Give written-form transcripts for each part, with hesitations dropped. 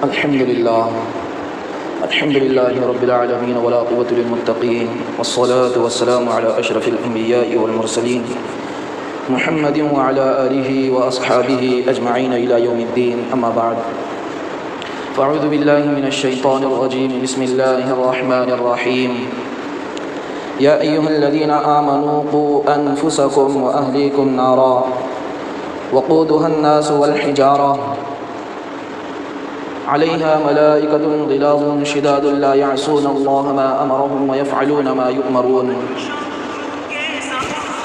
الحمد لله رب العالمين ولا قوة للمتقين والصلاة والسلام على أشرف الأنبياء والمرسلين محمد وعلى آله وأصحابه أجمعين إلى يوم الدين أما بعد فأعوذ بالله من الشيطان الرجيم بسم الله الرحمن الرحيم يا أيها الذين آمنوا قوا أنفسكم وأهليكم نارا وقودها الناس والحجارة عليها ملائكة غلاظ شداد لا يعصون الله ما أمرهم ويفعلون ما يؤمرون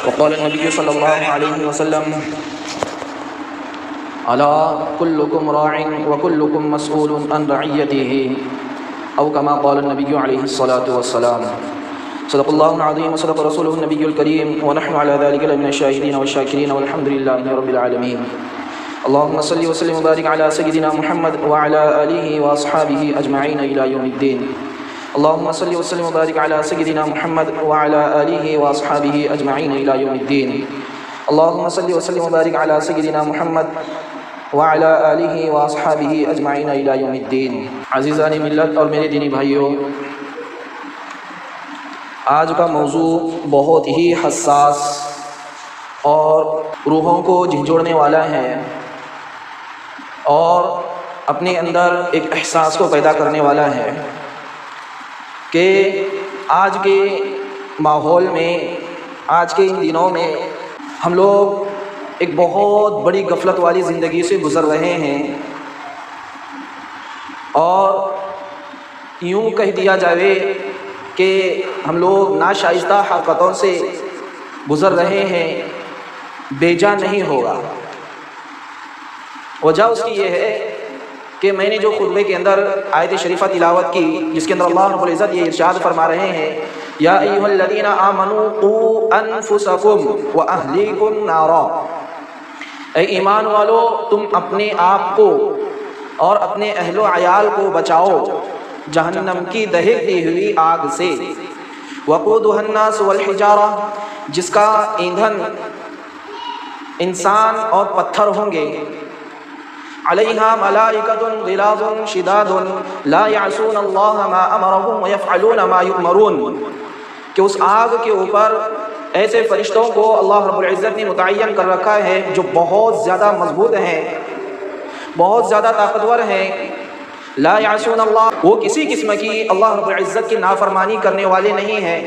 وقال النبي صلى الله عليه وسلم ألا كلكم راع وكلكم مسؤول عن رعيته أو كما قال النبي عليه الصلاة والسلام صدق الله العظيم وصدق رسوله النبي الكريم ونحن على ذلك لمن الشاهدين والشاكرين والحمد لله رب العالمين اللهم صل وسلم وبارك على سيدنا محمد وعلى آله وأصحابه أجمعين إلى يوم الدين اللهم صل وسلم وبارك على سيدنا محمد وعلى آله وأصحابه أجمعين إلى يوم الدين اللهم صل وسلم وبارك على سيدنا محمد وعلى آله وأصحابه أجمعين إلى يوم الدين عزیزان ملت اور میرے دینی بھائیوں، آج کا موضوع بہت ہی حساس اور روحوں کو جھنجھوڑنے والا ہے اور اپنے اندر ایک احساس کو پیدا کرنے والا ہے کہ آج کے ماحول میں، آج کے ان دنوں میں ہم لوگ ایک بہت بڑی غفلت والی زندگی سے گزر رہے ہیں، اور یوں کہہ دیا جائے کہ ہم لوگ ناشائستہ حرکتوں سے گزر رہے ہیں، بیجا نہیں ہوگا۔ وجہ اس کی یہ ہے کہ میں نے جو خطبے کے اندر آیت شریفہ تلاوت کی، جس کے اندر اللہ رب العزت یہ ارشاد فرما رہے ہیں یا ایھا الذین آمنوا قوا انفسکم واہلیکم نارا، اے ایمان والو تم اپنے آپ کو اور اپنے اہل و عیال کو بچاؤ جہنم کی دہکتی ہوئی آگ سے، وقودها الناس والحجارہ، جس کا ایندھن انسان اور پتھر ہوں گے، علیہا ملائکۃ غلاظ شداد لا یعصون اللہ ما امرهم ویفعلون ما یؤمرون، کہ اس آگ کے اوپر ایسے فرشتوں کو اللہ رب العزت نے متعین کر رکھا ہے جو بہت زیادہ مضبوط ہیں، بہت زیادہ طاقتور ہیں، لا یعصون اللہ، وہ کسی قسم کی اللہ رب العزت کی نافرمانی کرنے والے نہیں ہیں،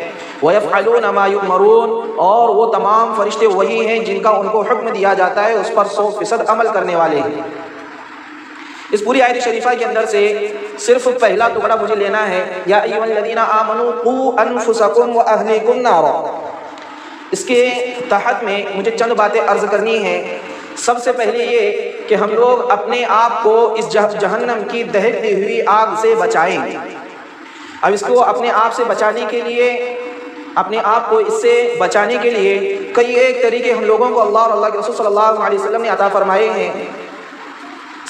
وَيَفْعَلُونَ مَا يُؤْمَرُونَ، اور وہ تمام فرشتے وہی ہیں جن کا ان کو حکم دیا جاتا ہے اس پر 100% عمل کرنے والے ہیں۔ اس پوری آیت شریفہ کے اندر سے صرف پہلا ٹکڑا مجھے لینا ہے، یا ایھا الذین آمنوا قوا انفسکم واہلیکم نارا، اس کے تحت میں مجھے چند باتیں عرض کرنی ہیں۔ سب سے پہلے یہ کہ ہم لوگ اپنے آپ کو اس جہنم کی دہکتی ہوئی آگ سے بچائیں۔ اب اس کو اپنے آپ سے بچانے کے لیے، اپنے آپ کو اس سے بچانے کے لیے کئی ایک طریقے ہم لوگوں کو اللہ اور اللہ کے رسول صلی اللہ علیہ وسلم نے عطا فرمائے ہیں۔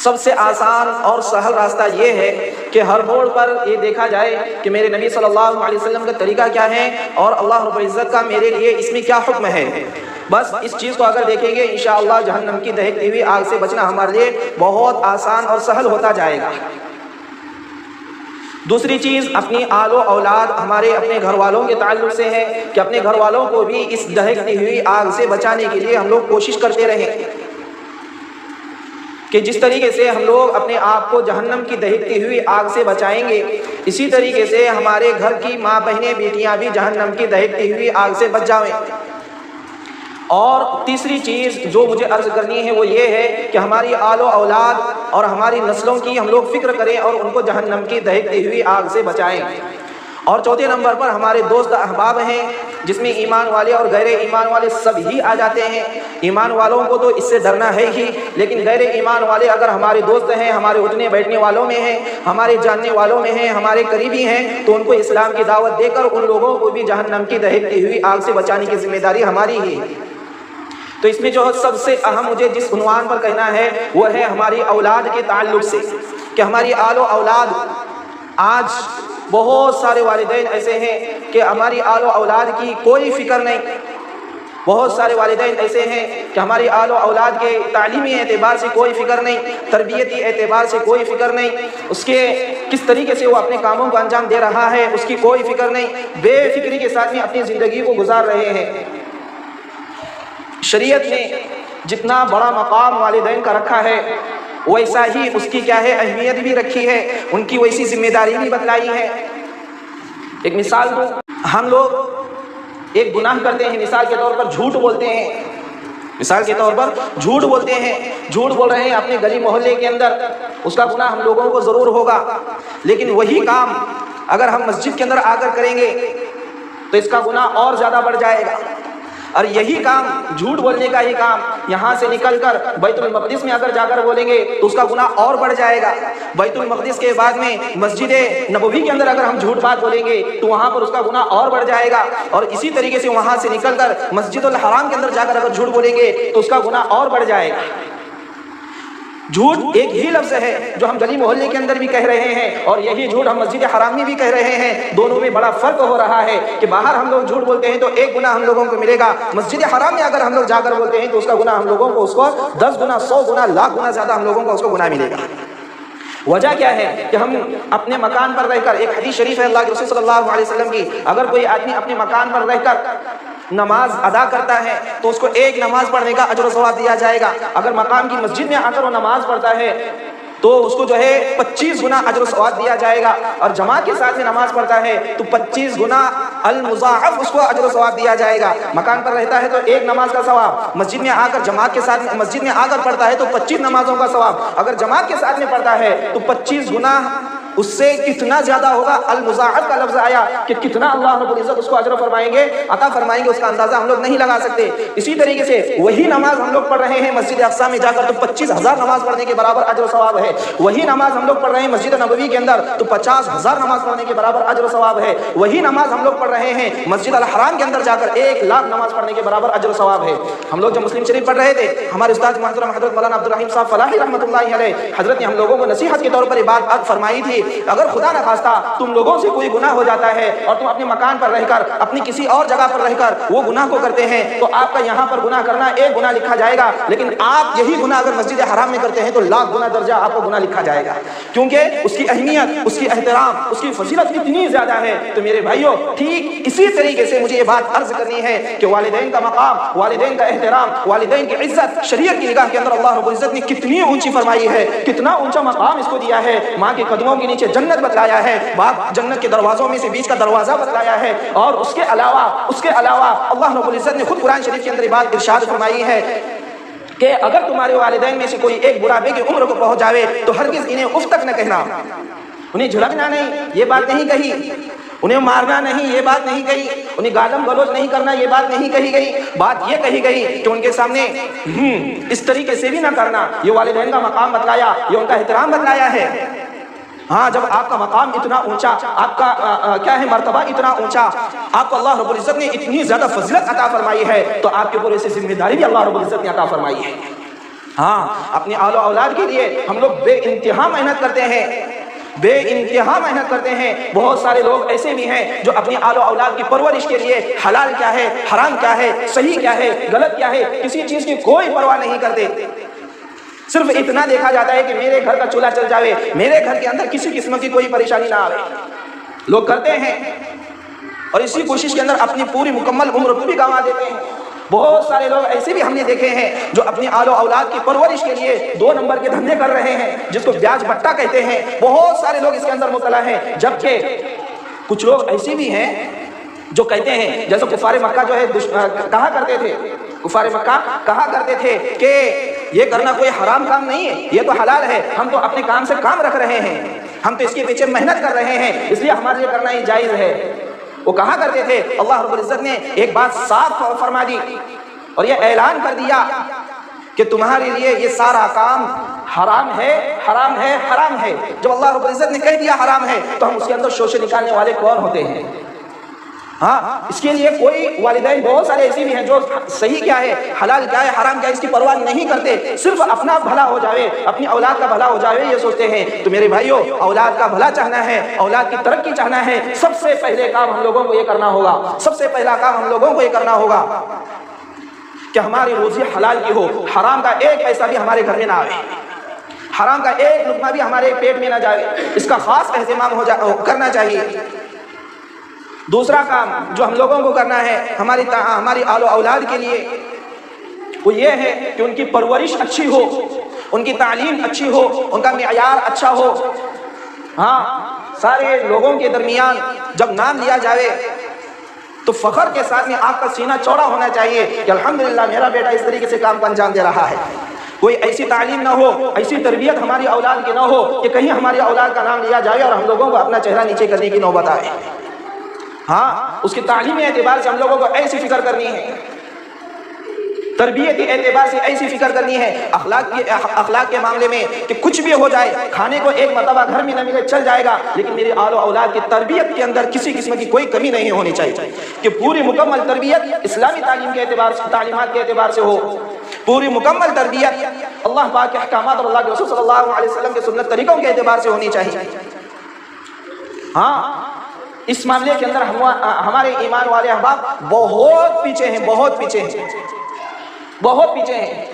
سب سے آسان اور سہل راستہ یہ ہے کہ ہر موڑ پر یہ دیکھا جائے کہ میرے نبی صلی اللہ علیہ وسلم کا طریقہ کیا ہے اور اللہ رب العزت کا میرے لیے اس میں کیا حکم ہے۔ بس اس چیز کو اگر دیکھیں گے انشاءاللہ جہنم کی دہکتی ہوئی آگ سے بچنا ہمارے لیے بہت آسان اور سہل ہوتا جائے گا۔ دوسری چیز اپنی آل و اولاد، ہمارے اپنے گھر والوں کے تعلق سے ہے کہ اپنے گھر والوں کو بھی اس دہکتی ہوئی آگ سے بچانے کے لیے ہم لوگ کوشش کرتے رہیں کہ جس طریقے سے ہم لوگ اپنے آپ کو جہنم کی دہکتی ہوئی آگ سے بچائیں گے، اسی طریقے سے ہمارے گھر کی ماں بہنیں بیٹیاں بھی جہنم کی دہکتی ہوئی آگ سے بچ جائیں۔ اور تیسری چیز جو مجھے عرض کرنی ہے وہ یہ ہے کہ ہماری آل و اولاد اور ہماری نسلوں کی ہم لوگ فکر کریں اور ان کو جہنم کی دہکتی ہوئی آگ سے بچائیں۔ اور چوتھے نمبر پر ہمارے دوست احباب ہیں، جس میں ایمان والے اور غیر ایمان والے سب ہی آ جاتے ہیں۔ ایمان والوں کو تو اس سے ڈرنا ہے ہی، لیکن غیر ایمان والے اگر ہمارے دوست ہیں، ہمارے اٹھنے بیٹھنے والوں میں ہیں، ہمارے جاننے والوں میں ہیں، ہمارے قریبی ہیں، تو ان کو اسلام کی دعوت دے کر ان لوگوں کو بھی جہنم کی دہکتی ہوئی آگ سے بچانے کی ذمہ داری ہماری ہی ہے۔ تو اس میں جو سب سے اہم مجھے جس عنوان پر کہنا ہے وہ ہے ہماری اولاد کے تعلق سے، کہ ہماری آل و اولاد، آج بہت سارے والدین ایسے ہیں کہ ہماری آل و اولاد کی کوئی فکر نہیں، بہت سارے والدین ایسے ہیں کہ ہماری آل و اولاد کے تعلیمی اعتبار سے کوئی فکر نہیں، تربیتی اعتبار سے کوئی فکر نہیں، اس کے کس طریقے سے وہ اپنے کاموں کو انجام دے رہا ہے اس کی کوئی فکر نہیں، بے فکری کے ساتھ میں اپنی زندگی کو گزار رہے ہیں۔ شریعت نے جتنا بڑا مقام والدین کا رکھا ہے ویسا ہی اس کی کیا ہے اہمیت بھی رکھی ہے، ان کی ویسی ذمہ داری بھی بتلائی ہے۔ ایک مثال دوں، ہم لوگ ایک گناہ کرتے ہیں، مثال کے طور پر جھوٹ بولتے ہیں، مثال کے طور پر جھوٹ بولتے ہیں، جھوٹ بول رہے ہیں اپنے گلی محلے کے اندر، اس کا گناہ ہم لوگوں کو ضرور ہوگا، لیکن وہی کام اگر ہم مسجد کے اندر آ کر کریں گے تو اس کا گناہ اور زیادہ بڑھ جائے گا، اور یہی کام جھوٹ بولنے کا ہی کام یہاں سے نکل کر بیت المقدس میں اگر جا کر بولیں گے تو اس کا گناہ اور بڑھ جائے گا۔ بیت المقدس کے بعد میں مسجد نبوی کے اندر اگر ہم جھوٹ بات بولیں گے تو وہاں پر اس کا گناہ اور بڑھ جائے گا، اور اسی طریقے سے وہاں سے نکل کر مسجد الحرام کے اندر جا کر اگر جھوٹ بولیں گے تو اس کا گناہ اور بڑھ جائے گا۔ جھوٹ ایک ہی لفظ ہے جو ہم گلی محلے کے اندر بھی کہہ رہے ہیں، اور یہی جھوٹ ہم مسجد حرام میں بھی کہہ رہے ہیں، دونوں میں بڑا فرق ہو رہا ہے کہ باہر ہم لوگ جھوٹ بولتے ہیں تو ایک گناہ ہم لوگوں کو ملے گا، مسجد حرام میں اگر ہم لوگ جا کر بولتے ہیں تو اس کا گناہ ہم لوگوں کو اس کو 10 گنا 100 گنا لاکھ گنا زیادہ ہم لوگوں کو اس کو گناہ ملے گا۔ وجہ کیا ہے کہ ہم اپنے مکان پر رہ کر، ایک حدیث شریف ہے اللہ کے رسول صلی اللہ علیہ وسلم کی، اگر کوئی آدمی اپنے مکان پر رہ کر نماز ادا کرتا ہے تو اس کو ایک نماز پڑھنے کا اجر و ثواب دیا جائے گا، اگر مقام کی مسجد میں آ کر وہ نماز پڑھتا ہے تو اس کو جو ہے 25 گنا اجر و ثواب دیا جائے گا، اور جماعت کے ساتھ میں نماز پڑھتا ہے تو 25 گنا المضاعف اس کو اجر و ثواب دیا جائے گا۔ مکان پر رہتا ہے تو ایک نماز کا ثواب، مسجد میں آ کر جماعت کے ساتھ مسجد میں آ کر پڑھتا ہے تو 25 نمازوں کا ثواب، اگر جماعت کے ساتھ میں پڑھتا ہے تو 25 گنا اس سے کتنا زیادہ ہوگا، المضاعف کا لفظ آیا کہ کتنا اللہ رب العزت اس کو اجر فرمائیں گے، عطا فرمائیں گے، اس کا اندازہ ہم لوگ نہیں لگا سکتے۔ اسی طریقے سے وہی نماز ہم لوگ پڑھ رہے ہیں مسجد اقصی میں جا کر تو 25,000 نماز پڑھنے کے برابر اجر و ثواب ہے، وہی نماز ہم لوگ پڑھ رہے ہیں مسجد نبوی کے اندر تو 50,000 نماز پڑھنے کے برابر اجر و ثواب ہے، وہی نماز ہم لوگ پڑھ رہے ہیں مسجد الحرام کے اندر جا کر 1,00,000 نماز پڑھنے کے برابر اجر و ثواب ہے۔ ہم لوگ جب مسلم شریف پڑھ رہے تھے، ہمارے استاد محترم حضرت مولانا عبدالرحیم صاحب فلاحی رحمۃ اللہ علیہ حضرت نے ہم لوگوں کو نصیحت کے طور پر یہ بات فرمائی تھی، اگر خدا نہ خواستہ تم لوگوں سے کوئی گناہ ہو جاتا ہے اور تم اپنے مکان پر رہ کر اپنی کسی اور جگہ پر رہ کر وہ گناہ کو کرتے ہیں تو آپ کا یہاں پر گناہ کرنا ایک گناہ لکھا جائے گا، لیکن آپ یہی گناہ اگر مسجد حرام میں کرتے ہیں تو 1,00,000 گنا درجہ آپ کو گناہ لکھا جائے گا، کیونکہ اس کی اہمیت، اس کی احترام، اس کی فضیلت اتنی زیادہ ہے۔ تو میرے بھائیوں ٹھیک اسی طریقے سے مجھے یہ بات عرض کرنی ہے کہ والدین کا مقام، والدین کا احترام، والدین کی عزت شریعت کی نگاہ کے اندر اللہ رب العزت نے کتنی اونچی فرمائی ہے، کتنا اونچا مقام اس کو دیا ہے۔ ماں کے قدموں کے نیچے جنت بتلایا ہے، باپ جنت کے دروازوں میں سے بیچ کا دروازہ بتلایا ہے، اور اس کے علاوہ اللہ رب العزت نے خود قرآن شریف کے اندر بات ارشاد فرمائی ہے کہ اگر تمہارے والدین میں سے کوئی ایک بڑھاپے کی عمر کو پہنچ جاوے تو ہرگز انہیں اف تک نہ کہنا، انہیں جھڑکنا نہیں، یہ بات نہیں کہی، انہیں مارنا نہیں، یہ بات نہیں کہی، انہیں گالم گلوچ نہیں کرنا، یہ بات نہیں کہی گئی، بات یہ کہی گئی کہ ان کے سامنے اس طریقے سے بھی نہ کرنا، یہ والدین کا مقام بتلایا، یہ ان کا احترام بتلایا ہے۔ ہاں، جب آپ کا مقام اتنا اونچا، آپ کا کیا ہے مرتبہ اتنا اونچا، آپ کو اللہ رب العزت نے اتنی زیادہ فضیلت عطا فرمائی ہے تو آپ کے اوپر سے ذمہ داری بھی اللہ رب العزت نے عطا فرمائی ہے۔ ہاں، اپنی آل و اولاد کے لیے ہم لوگ بے انتہا محنت کرتے ہیں، بے انتہا محنت کرتے ہیں۔ بہت سارے لوگ ایسے بھی ہیں جو اپنی آل و اولاد کی پرورش کے لیے حلال کیا ہے، حرام کیا ہے، صحیح کیا ہے، غلط کیا ہے، کسی چیز کی کوئی پرواہ نہیں کرتے، صرف اتنا دیکھا جاتا ہے کہ میرے گھر کا چولہا چل جاوے، میرے گھر کے اندر کسی قسم کی کوئی پریشانی نہ آوے، لوگ کرتے ہیں اور اسی کوشش کے اندر اپنی پوری مکمل عمر کو بھی گنوا دیتے ہیں۔ بہت سارے لوگ ایسے بھی ہم نے دیکھے ہیں جو اپنی آل و اولاد کی پرورش کے لیے 2 نمبر کے دھندے کر رہے ہیں، جس کو بیاج بٹا کہتے ہیں، بہت سارے لوگ اس کے اندر مبتلا ہیں، جبکہ کچھ لوگ ایسے بھی ہیں جو کہتے ہیں، جیسے کفار مکہ جو ہے کہا کرتے تھے، کفار مکہ کہا کرتے تھے کہ یہ کرنا کوئی حرام کام نہیں ہے، یہ تو حلال ہے، ہم تو اپنے کام سے کام رکھ رہے ہیں، ہم تو اس کے پیچھے محنت کر رہے ہیں، اس لیے ہمارے لیے کرنا ہی جائز ہے۔ وہ کہا کرتے تھے، اللہ رب العزت نے ایک بات صاف فرما دی اور یہ اعلان کر دیا کہ تمہارے لیے یہ سارا کام حرام ہے، حرام ہے، حرام ہے۔ جب اللہ رب العزت نے کہہ دیا حرام ہے تو ہم اس کے اندر شوشے نکالنے والے کون ہوتے ہیں؟ ہاں، اس کے لیے کوئی والدین بہت سارے ایسے بھی ہیں جو صحیح کیا ہے، حلال کیا ہے، حرام کیا ہے، اس کی پرواہ نہیں کرتے، صرف اپنا بھلا ہو جائے، اپنی اولاد کا بھلا ہو جائے یہ سوچتے ہیں۔ تو میرے بھائیوں، اولاد کا بھلا چاہنا ہے، اولاد کی ترقی چاہنا ہے، سب سے پہلے کام ہم لوگوں کو یہ کرنا ہوگا، سب سے پہلا کام ہم لوگوں کو یہ کرنا ہوگا کہ ہماری روزی حلال کی ہو، حرام کا ایک پیسہ بھی ہمارے گھر میں نہ آئے، حرام کا ایک لقمہ بھی ہمارے پیٹ میں نہ جائے، اس کا خاص اہتمام کرنا چاہیے۔ دوسرا کام جو ہم لوگوں کو کرنا ہے ہماری آل و اولاد کے لیے، وہ یہ ہے کہ ان کی پرورش اچھی ہو، ان کی تعلیم اچھی ہو، ان کا معیار اچھا ہو۔ ہاں، سارے لوگوں کے درمیان جب نام لیا جائے تو فخر کے ساتھ میں آپ کا سینہ چوڑا ہونا چاہیے کہ الحمدللہ میرا بیٹا اس طریقے سے کام کو انجام دے رہا ہے۔ کوئی ایسی تعلیم نہ ہو، ایسی تربیت ہماری اولاد کی نہ ہو کہ کہیں ہماری اولاد کا نام لیا جائے اور ہم لوگوں کو اپنا چہرہ نیچے کرنے کی نوبت آئے۔ ہاں، اس کی تعلیمی اعتبار سے ہم لوگوں کو ایسی فکر کرنی ہے، تربیتی اعتبار سے ایسی فکر کرنی ہے، اخلاق کے معاملے میں کہ کچھ بھی ہو جائے، کھانے کو ایک مرتبہ گھر میں نہ ملے چل جائے گا، لیکن میری آل و اولاد کی تربیت کے اندر کسی قسم کی کوئی کمی نہیں ہونی چاہیے، کہ پوری مکمل تربیت اسلامی تعلیم کے اعتبار سے، تعلیمات کے اعتبار سے ہو، پوری مکمل تربیت اللہ پاک کے احکامات اور اللہ کے رسول صلی اللہ علیہ وسلم کے سنت طریقوں کے اعتبار سے ہونی چاہیے۔ ہاں، اس معاملے کے اندر ہمارے ایمان والے احباب بہت پیچھے ہیں، بہت پیچھے ہیں، بہت پیچھے ہیں۔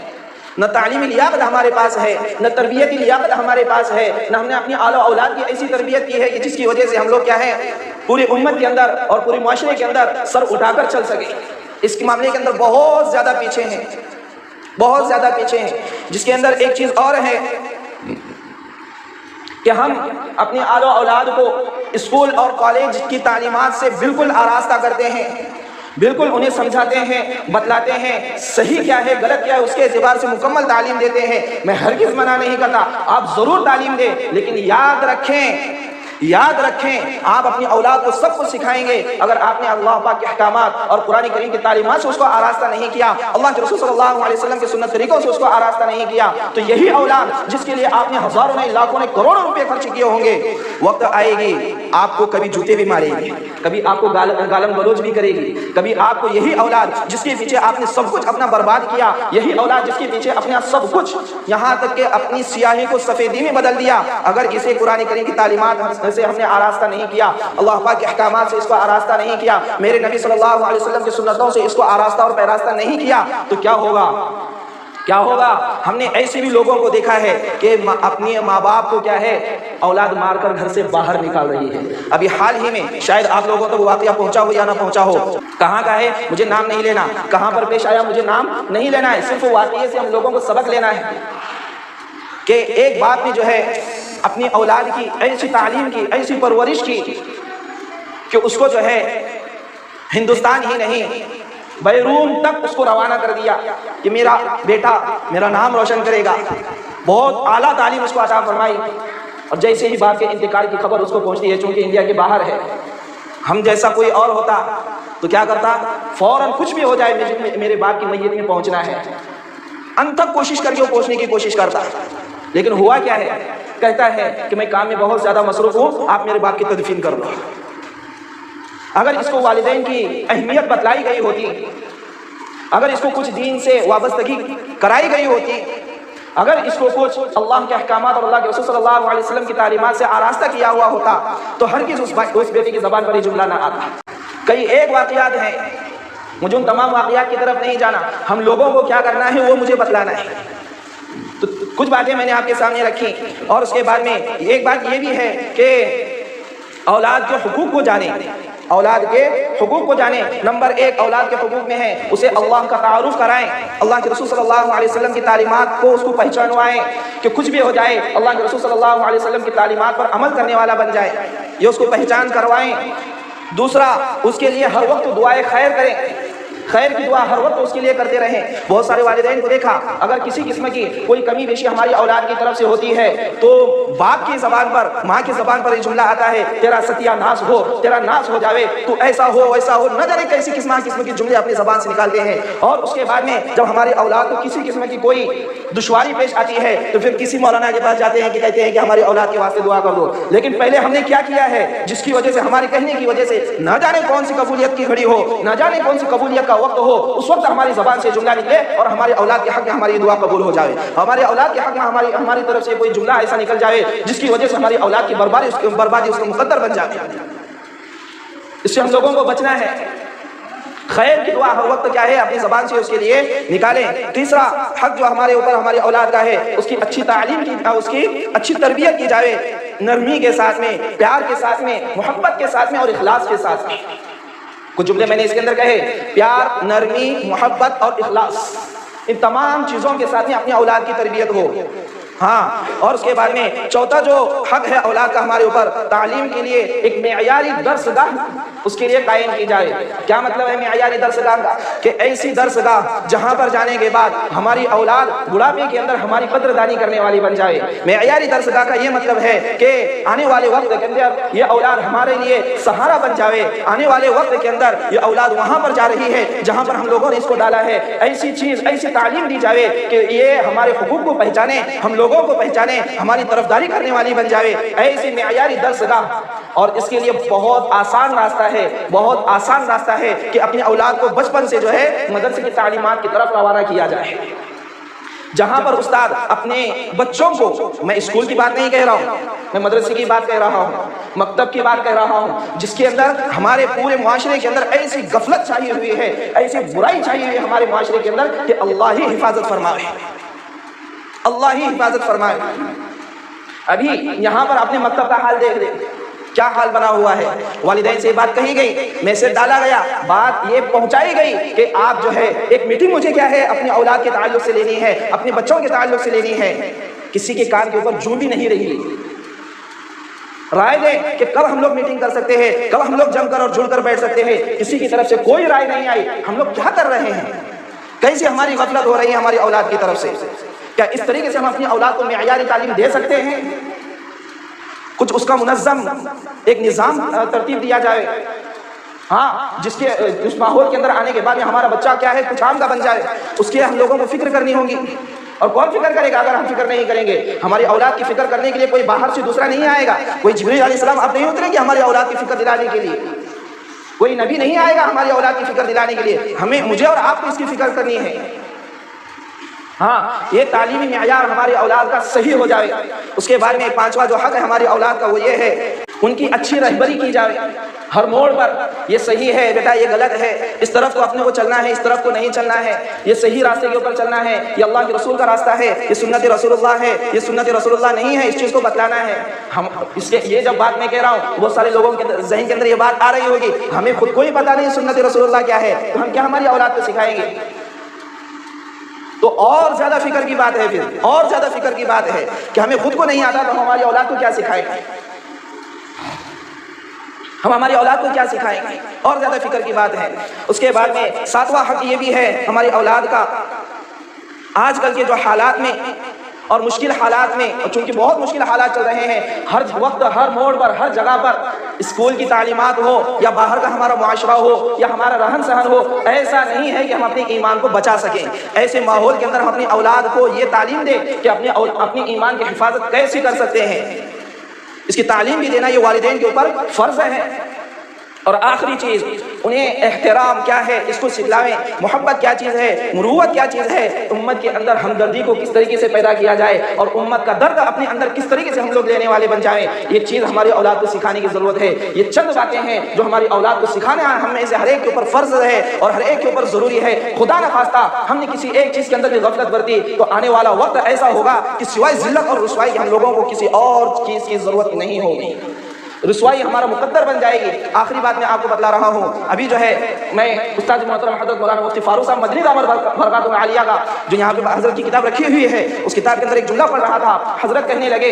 نہ تعلیمی لیاقت ہمارے پاس ہے، نہ تربیتی لیاقت ہمارے پاس ہے، نہ ہم نے اپنی آل و اولاد کی ایسی تربیت کی ہے کہ جس کی وجہ سے ہم لوگ کیا ہے، پوری امت کے اندر اور پورے معاشرے کے اندر سر اٹھا کر چل سکے۔ اس کے معاملے کے اندر بہت زیادہ پیچھے ہیں، بہت زیادہ پیچھے ہیں۔ جس کے اندر ایک چیز اور ہے کہ ہم اپنے آل و اولاد کو اسکول اور کالج کی تعلیمات سے بالکل آراستہ کرتے ہیں، بالکل انہیں سمجھاتے ہیں، بتلاتے ہیں صحیح کیا ہے غلط کیا ہے، اس کے اعتبار سے مکمل تعلیم دیتے ہیں۔ میں ہرگز منع نہیں کرتا، آپ ضرور تعلیم دیں، لیکن یاد رکھیں آپ اپنی اولاد کو سب کچھ سکھائیں گے، اگر آپ نے اللہ پاک کے احکامات اور قرآن کریم کی تعلیمات سے اس کو آراستہ نہیں کیا، اللہ کے رسول صلی اللہ علیہ وسلم کے سنت طریقوں سے اس کو آراستہ نہیں کیا، تو یہی اولاد جس کے لیے آپ نے ہزاروں نے، لاکھوں نے، کروڑوں روپے خرچ کیے ہوں گے، وقت آئے گی آپ کو کبھی جوتے بھی مارے گی، کبھی آپ کو گالم گلوچ بھی کرے گی، کبھی آپ کو یہی اولاد جس کے پیچھے آپ نے سب کچھ اپنا برباد کیا، یہی اولاد جس کے پیچھے اپنا سب کچھ، یہاں تک کہ اپنی سیاہی کو سفیدی میں بدل دیا، اگر اسے قرآن کریم کی تعلیمات سے ہم نے آراستہ نہیں کیا، اللہ پاک کے احکامات سے اس کو آراستہ نہیں کیا، میرے نبی صلی اللہ علیہ وسلم کی سنتوں سے اس کو آراستہ اور پیراستہ نہیں کیا، تو کیا ہوگا؟ کیا ہوگا؟ ہم نے ایسے بھی لوگوں کو دیکھا ہے کہ اپنی ماں باپ کو کیا ہے اولاد مار کر گھر سے باہر نکال رہی ہے۔ ابھی حال ہی میں شاید آپ لوگوں تک واقعہ پہنچا ہو یا نہ پہنچا ہو، کہاں کا ہے مجھے نام نہیں لینا، کہاں پر پیش آیا مجھے نام نہیں لینا ہے، صرف واقعے سے ہم لوگوں کو سبق لینا ہے کہ ایک باپ نے جو ہے اپنی اولاد کی ایسی تعلیم کی، ایسی پرورش کی کہ اس کو جو ہے ہندوستان ہی نہیں بیرون تک اس کو روانہ کر دیا کہ میرا بیٹا میرا نام روشن کرے گا، بہت اعلیٰ تعلیم اس کو عطا فرمائی، اور جیسے ہی باپ کے انتقال کی خبر اس کو پہنچتی ہے، چونکہ انڈیا کے باہر ہے، ہم جیسا کوئی اور ہوتا تو کیا کرتا، فوراً کچھ بھی ہو جائے میرے باپ کی میت میں پہنچنا ہے، انت تک کوشش کر کے وہ پہنچنے کی کوشش کرتا، لیکن ہوا کیا ہے، کہتا ہے کہ میں کام میں بہت زیادہ مصروف ہوں، آپ میرے باپ کی تدفین کر دو۔ اگر اس کو والدین کی اہمیت بتلائی گئی ہوتی، اگر اس کو کچھ دین سے وابستگی کرائی گئی ہوتی، اگر اس کو کچھ اللہ کے احکامات اور اللہ کے رسول صلی اللہ علیہ وسلم کی تعلیمات سے آراستہ کیا ہوا ہوتا، تو ہرگز اس بیٹے کی زبان پر یہ جملہ نہ آتا۔ کئی ایک واقعات ہیں، مجھے ان تمام واقعات کی طرف نہیں جانا، ہم لوگوں کو کیا کرنا ہے وہ مجھے بتلانا ہے۔ تو کچھ باتیں میں نے آپ کے سامنے رکھی، اور اس کے بعد میں ایک بات یہ بھی ہے کہ اولاد کے حقوق کو جانیں، اولاد کے حقوق کو جانیں۔ نمبر ایک اولاد کے حقوق میں ہے اسے اللہ کا تعارف کرائیں، اللہ کے رسول صلی اللہ علیہ وسلم کی تعلیمات کو اس کو پہچانوائیں کہ کچھ بھی ہو جائے اللہ کے رسول صلی اللہ علیہ وسلم کی تعلیمات پر عمل کرنے والا بن جائے، یہ اس کو پہچان کروائیں۔ دوسرا، اس کے لیے ہر وقت دعائے خیر کریں، خیر کی دعا ہر وقت اس کے لیے کرتے رہیں۔ بہت سارے والدین کو دیکھا، اگر کسی قسم کی کوئی کمی بیشی ہماری اولاد کی طرف سے ہوتی ہے تو باپ کی زبان پر، ماں کی زبان پر یہ جملہ آتا ہے، تیرا ستیہ ناس ہو، تیرا ناس ہو جاوے، تو ایسا ہو ویسا ہو، نہ جانے کیسی قسم کے جملے اپنی زبان سے نکالتے ہیں۔ اور اس کے بعد میں جب ہماری اولاد کو کسی قسم کی کوئی دشواری پیش آتی ہے تو پھر کسی مولانا کے پاس جاتے ہیں کہ کہتے ہیں کہ ہماری اولاد کے واسطے دعا کر دو، لیکن پہلے ہم نے کیا کیا ہے جس کی وجہ سے، ہمارے کہنے کی وجہ سے نہ جانے کون سی قبولیت کی گھڑی ہو، نہ جانے کون سی قبولیت کا وقت ہو، اس وقت ہماری زبان سے جملہ نکلے اور ہمارے اولاد کے حق میں ہماری دعا قبول ہو جائے، ہمارے اولاد کے حق میں ہماری طرف سے کوئی جملہ ایسا نکل جائے جس کی وجہ سے ہماری اولاد کی بربادی اس کا مقدر بن جائے۔ اس سے ہم لوگوں کو بچنا ہے۔ خیر کی دعا ہر وقت کیا ہے اپنی زبان سے اس کے لیے نکالیں۔ تیسرا حق جو ہمارے اوپر ہماری اولاد کا ہے، اس کی اچھی تعلیم کی، اس کی اچھی تربیت کی جائے، نرمی کے ساتھ میں، پیار کے ساتھ میں، محبت کے ساتھ میں اور اخلاص کے ساتھ میں۔ کچھ جملے میں نے اس کے اندر کہے، پیار، نرمی، محبت اور اخلاص، ان تمام چیزوں کے ساتھ میں اپنی اولاد کی تربیت ہو۔ ہاں، اور اس کے بعد میں چوتھا جو حق ہے اولاد کا ہمارے اوپر، تعلیم کے لیے ایک معیاری درس گاہ اس کے لیے قائم کی جائے۔ کیا مطلب ہے معیاری درس گاہ کا؟ کہ ایسی درس گاہ جہاں پر جانے کے بعد ہماری اولاد بڑھاپے کے اندر ہماری قدردانی کرنے والی بن جائے۔ معیاری درس گاہ کا یہ مطلب ہے کہ آنے والے وقت کے اندر یہ اولاد ہمارے لیے سہارا بن جائے۔ آنے والے وقت کے اندر یہ اولاد وہاں پر جا رہی ہے جہاں پر ہم لوگوں نے اس کو ڈالا ہے، ایسی چیز، ایسی تعلیم دی جائے کہ یہ ہمارے حقوق کو پہچانے، ہم لوگوں کو پہچانے، ہماری طرفداری کرنے والی بن جائے، ایسی معیاری درس گاہ۔ اور اس کے لیے بہت آسان راستہ ہے، بہت آسان راستہ ہے کہ اپنے اولاد کو بچپن سے جو ہے مدرسے کی تعلیمات کی طرف روانہ کیا جائے، جہاں پر استاد اپنے بچوں کو، میں اسکول کی بات نہیں کہہ رہا ہوں، میں مدرسے کی بات کہہ رہا ہوں، مکتب کی بات کہہ رہا ہوں، جس کے اندر ہمارے پورے معاشرے کے اندر ایسی غفلت چھائی ہوئی ہے، ایسی برائی چھائی ہوئی ہے ہمارے معاشرے کے اندر کہ اللہ ہی حفاظت فرمائے، اللہ ہی حفاظت فرمائے۔ ابھی یہاں پر اپنے مکتب کا حال دیکھ لیں، کیا حال بنا ہوا ہے۔ والدین سے بات کہی گئی، میسج ڈالا گیا، بات یہ پہنچائی گئی کہ آپ جو ہے ایک میٹنگ مجھے کیا ہے اپنے اولاد کے تعلق سے لینی ہے، اپنے بچوں کے تعلق سے لینی ہے۔ کسی کے کان کے اوپر جوں بھی نہیں رہی، رائے دیں کہ کب ہم لوگ میٹنگ کر سکتے ہیں، کب ہم لوگ جم کر اور جڑ کر بیٹھ سکتے ہیں، کسی کی طرف سے کوئی رائے نہیں آئی۔ ہم لوگ کیا کر رہے ہیں؟ کیسے ہماری غفلت ہو رہی ہے ہماری اولاد کی طرف سے؟ کیا اس طریقے سے ہم اپنی اولاد کو معیاری تعلیم دے سکتے ہیں؟ کچھ اس کا منظم ایک نظام ترتیب دیا جائے، ہاں، جس کے اس ماحول کے اندر آنے کے بعد ہمارا بچہ کیا ہے کچھ عام کا بن جائے، اس کی ہم لوگوں کو فکر کرنی ہوگی۔ اور کون فکر کرے گا اگر ہم فکر نہیں کریں گے؟ ہماری اولاد کی فکر کرنے کے لیے کوئی باہر سے دوسرا نہیں آئے گا، کوئی جبریل علیہ السلام آپ نہیں اتریں گے ہماری اولاد کی فکر دلانے کے لیے، کوئی نبی نہیں آئے گا ہماری اولاد کی فکر دلانے کے لیے، ہمیں، مجھے اور آپ کو اس کی فکر کرنی ہے۔ ہاں، یہ تعلیمی معیار ہماری اولاد کا صحیح ہو جائے۔ اس کے بعد میں پانچواں جو حق ہے ہماری اولاد کا وہ یہ ہے، ان کی اچھی رہبری کی جائے ہر موڑ پر۔ یہ صحیح ہے بیٹا، یہ غلط ہے، اس طرف کو اپنے کو چلنا ہے، اس طرف کو نہیں چلنا ہے، یہ صحیح راستے کے اوپر چلنا ہے، یہ اللہ کے رسول کا راستہ ہے، یہ سنت رسول اللہ ہے، یہ سنت رسول اللہ نہیں ہے، اس چیز کو بتلانا ہے۔ ہم اس کے یہ جب بات میں کہہ رہا ہوں، بہت سارے لوگوں کے ذہن کے اندر یہ بات آ رہی ہوگی، ہمیں خود کو ہی پتہ نہیں سنت رسول اللہ کیا ہے، تو ہم کیا ہماری اولاد کو سکھائیں گے؟ تو اور زیادہ فکر کی بات ہے، پھر اور زیادہ فکر کی بات ہے کہ ہمیں خود کو نہیں آتا تو ہم ہماری اولاد کو کیا سکھائیں گے؟ ہم ہماری اولاد کو کیا سکھائیں گے؟ اور زیادہ فکر کی بات ہے۔ اس کے بعد میں ساتواں حق یہ بھی ہے ہماری اولاد کا، آج کل کے جو حالات میں اور مشکل حالات میں، چونکہ بہت مشکل حالات چل رہے ہیں، ہر وقت، ہر موڑ پر، ہر جگہ پر اسکول کی تعلیمات ہو یا باہر کا ہمارا معاشرہ ہو یا ہمارا رہن سہن ہو، ایسا نہیں ہے کہ ہم اپنے ایمان کو بچا سکیں۔ ایسے ماحول کے اندر ہم اپنی اولاد کو یہ تعلیم دیں کہ اپنی ایمان کی حفاظت کیسے کر سکتے ہیں، اس کی تعلیم بھی دینا یہ والدین کے اوپر فرض ہے۔ اور آخری چیز، انہیں احترام کیا ہے اس کو سکھلاویں، محبت کیا چیز ہے، مروت کیا چیز ہے، امت کے اندر ہمدردی کو کس طریقے سے پیدا کیا جائے اور امت کا درد اپنے اندر کس طریقے سے ہم لوگ لینے والے بن جائیں، یہ چیز ہماری اولاد کو سکھانے کی ضرورت ہے۔ یہ چند باتیں ہیں جو ہماری اولاد کو سکھانا ہم میں سے ہر ایک کے اوپر فرض ہے اور ہر ایک کے اوپر ضروری ہے۔ خدا نہ خواستہ ہم نے کسی ایک چیز کے اندر بھی غفلت برتی تو آنے والا وقت ایسا ہوگا کہ سوائے ذلت اور رسوائی کے ہم لوگوں کو کسی اور چیز کی ضرورت نہیں ہوگی، رسوائی ہمارا مقدر بن جائے گی۔ آخری بات میں آپ کو بتلا رہا ہوں، ابھی جو ہے میں استاد محترم حضرت مولانا مفتی فاروق صاحب مدنی دامت برکاتہ عالیہ کا جو یہاں پہ حضرت کی کتاب رکھی ہوئی ہے، اس کتاب کے اندر ایک جملہ پڑھ رہا تھا، حضرت کہنے لگے،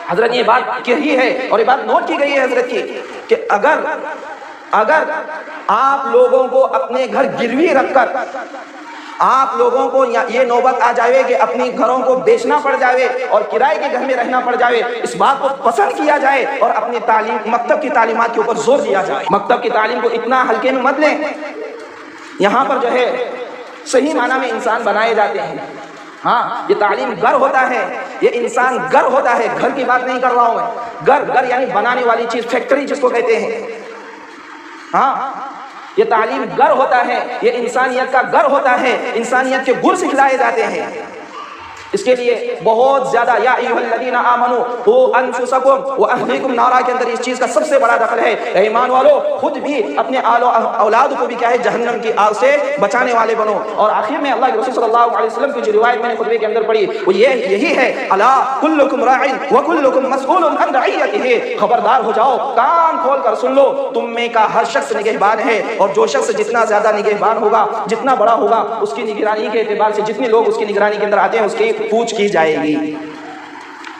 حضرت یہ بات کہی ہے اور یہ بات نوٹ کی گئی ہے حضرت کی کہ اگر آپ لوگوں کو اپنے گھر گروی رکھ کر آپ لوگوں کو یہ نوبت آ جائے کہ اپنی گھروں کو بیچنا پڑ جائے اور کرائے کے گھر میں رہنا پڑ جائے، اس بات کو پسند کیا جائے اور اپنی تعلیم، مکتب کی تعلیمات کے اوپر زور دیا جائے۔ مکتب کی تعلیم کو اتنا ہلکے میں مت لیں، یہاں پر جو ہے صحیح معنی میں انسان بنائے جاتے ہیں۔ ہاں، یہ تعلیم گھر ہوتا ہے، یہ انسان گھر ہوتا ہے، گھر کی بات نہیں کر رہا ہوں میں، گھر یعنی بنانے والی چیز، فیکٹری جس کو کہتے ہیں۔ ہاں، یہ تعلیم گھر ہوتا ہے، یہ انسانیت کا گھر ہوتا ہے، انسانیت کے گر سکھلائے جاتے ہیں۔ اس کے لیے بہت زیادہ یا ایھا الذین آمنوا قوا انفسکم واہلیکم نارا کے اندر اس چیز کا سب سے بڑا دخل ہے، اے ایمان والو خود بھی اپنے آل و اولاد کو بھی کیا ہے جہنم کی آگ سے بچانے والے بنو۔ اور آخر میں اللہ کے رسول صلی اللہ علیہ وسلم کی جو روایت میں نے خطبے کے اندر پڑھی وہ یہی ہے، الا کلکم راع وکلکم مسئول عن رعیتہ، خبردار ہو جاؤ، کان کھول کر سن لو، تم میں کا ہر شخص نگہبان ہے، اور جو شخص جتنا زیادہ نگہبان ہوگا، جتنا بڑا ہوگا، اس کی نگرانی کے اعتبار سے جتنے لوگ اس کی نگرانی کے اندر آتے ہیں اس کی پوچھ کی جائے گی۔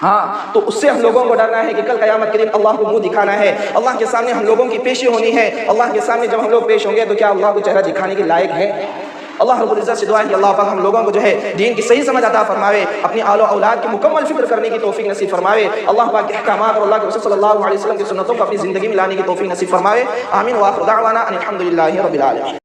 ہاں تو اس سے ہم لوگوں کو ڈرنا ہے کہ کل قیامت کے دن اللہ کو منہ دکھانا ہے، اللہ کے سامنے ہم لوگوں کی پیشی ہونی ہے۔ اللہ کے سامنے جب ہم لوگ پیش ہوں گے تو کیا اللہ کو چہرہ دکھانے کے لائق ہے؟ اللہ رب العزت سے دعا ہے کہ اللہ پاک ہم لوگوں کو جو ہے دین کی صحیح سمجھ عطا فرماوے، اپنی آل و اولاد کی مکمل فکر کرنے کی توفیق نصیب فرماوے، اللہ پاک کے احکامات اور اللہ کے رسول صلی اللہ علیہ وسلم کی سنتوں کو اپنی زندگی میں لانے کی توفیق نصیب فرماوے۔ آمین وآخر دعوانا ان الحمد للہ رب العالمین۔